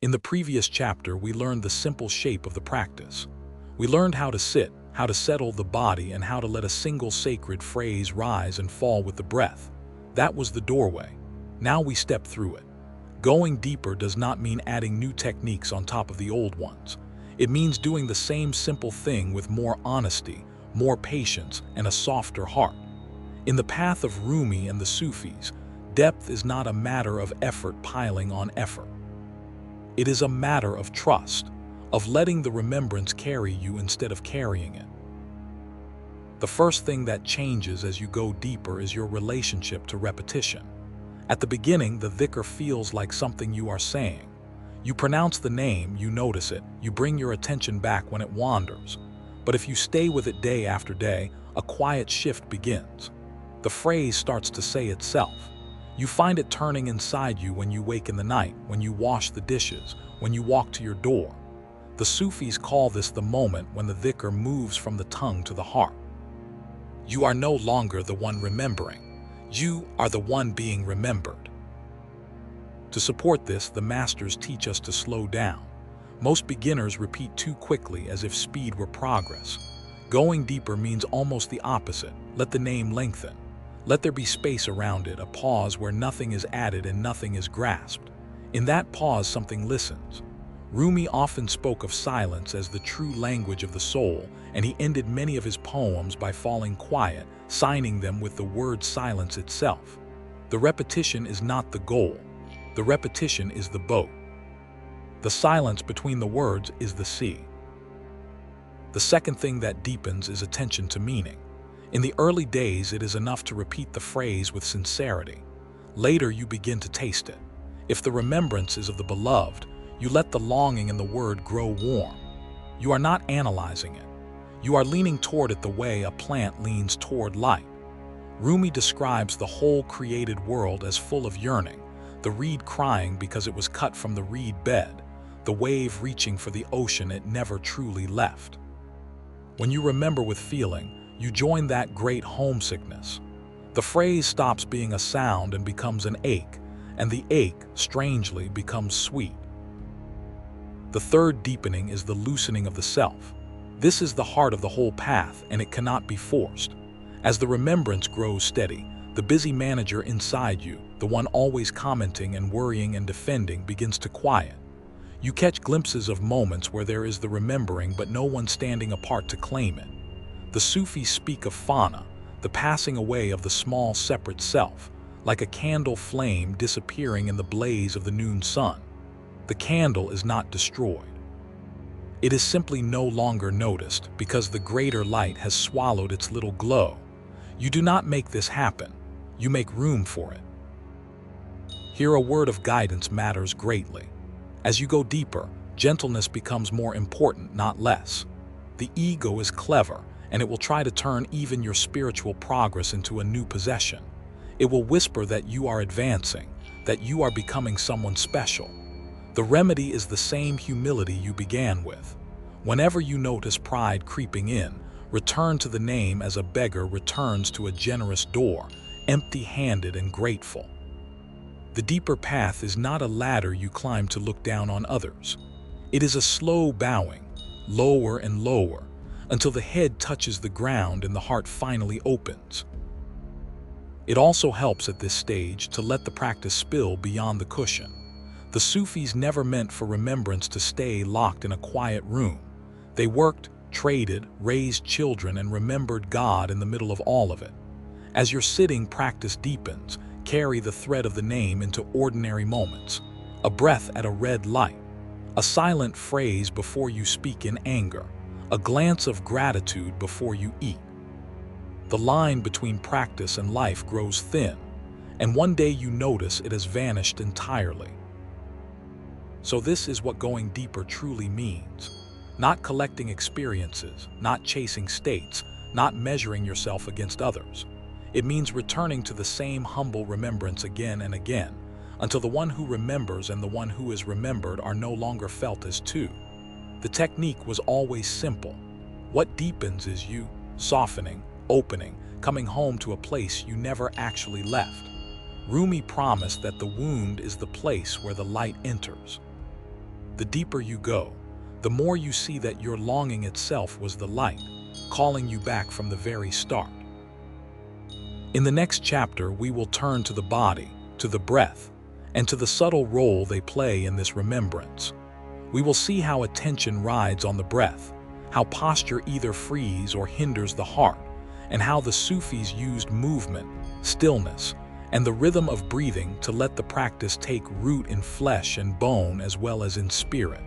In the previous chapter, we learned the simple shape of the practice. We learned how to sit, how to settle the body, and how to let a single sacred phrase rise and fall with the breath. That was the doorway. Now we step through it. Going deeper does not mean adding new techniques on top of the old ones. It means doing the same simple thing with more honesty, more patience, and a softer heart. In the path of Rumi and the Sufis, depth is not a matter of effort piling on effort. It is a matter of trust, of letting the remembrance carry you instead of carrying it. The first thing that changes as you go deeper is your relationship to repetition. At the beginning, the dhikr feels like something you are saying. You pronounce the name, you notice it, you bring your attention back when it wanders. But if you stay with it day after day, a quiet shift begins. The phrase starts to say itself. You find it turning inside you when you wake in the night, when you wash the dishes, when you walk to your door. The Sufis call this the moment when the dhikr moves from the tongue to the heart. You are no longer the one remembering. You are the one being remembered. To support this, the masters teach us to slow down. Most beginners repeat too quickly, as if speed were progress. Going deeper means almost the opposite. Let the name lengthen. Let there be space around it, a pause where nothing is added and nothing is grasped. In that pause, something listens. Rumi often spoke of silence as the true language of the soul, and he ended many of his poems by falling quiet, signing them with the word silence itself. The repetition is not the goal. The repetition is the boat. The silence between the words is the sea. The second thing that deepens is attention to meaning. In the early days, it is enough to repeat the phrase with sincerity. Later, you begin to taste it. If the remembrance is of the beloved, you let the longing in the word grow warm. You are not analyzing it. You are leaning toward it the way a plant leans toward light. Rumi describes the whole created world as full of yearning, the reed crying because it was cut from the reed bed, the wave reaching for the ocean it never truly left. When you remember with feeling, you join that great homesickness. The phrase stops being a sound and becomes an ache, and the ache, strangely, becomes sweet. The third deepening is the loosening of the self. This is the heart of the whole path, and it cannot be forced. As the remembrance grows steady, the busy manager inside you, the one always commenting and worrying and defending, begins to quiet. You catch glimpses of moments where there is the remembering but no one standing apart to claim it. The Sufis speak of fana, the passing away of the small separate self, like a candle flame disappearing in the blaze of the noon sun. The candle is not destroyed. It is simply no longer noticed because the greater light has swallowed its little glow. You do not make this happen. You make room for it. Here a word of guidance matters greatly. As you go deeper, gentleness becomes more important, not less. The ego is clever, and it will try to turn even your spiritual progress into a new possession. It will whisper that you are advancing, that you are becoming someone special. The remedy is the same humility you began with. Whenever you notice pride creeping in, return to the name as a beggar returns to a generous door, empty-handed and grateful. The deeper path is not a ladder you climb to look down on others. It is a slow bowing, lower and lower, until the head touches the ground and the heart finally opens. It also helps at this stage to let the practice spill beyond the cushion. The Sufis never meant for remembrance to stay locked in a quiet room. They worked, traded, raised children, and remembered God in the middle of all of it. As your sitting practice deepens, carry the thread of the name into ordinary moments. A breath at a red light, a silent phrase before you speak in anger, a glance of gratitude before you eat. The line between practice and life grows thin, and one day you notice it has vanished entirely. So this is what going deeper truly means. Not collecting experiences, not chasing states, not measuring yourself against others. It means returning to the same humble remembrance again and again, until the one who remembers and the one who is remembered are no longer felt as two. The technique was always simple. What deepens is you, softening, opening, coming home to a place you never actually left. Rumi promised that the wound is the place where the light enters. the deeper you go, the more you see that your longing itself was the light, calling you back from the very start. In the next chapter, we will turn to the body, to the breath, and to the subtle role they play in this remembrance. We will see how attention rides on the breath, how posture either frees or hinders the heart, and how the Sufis used movement, stillness, and the rhythm of breathing to let the practice take root in flesh and bone as well as in spirit.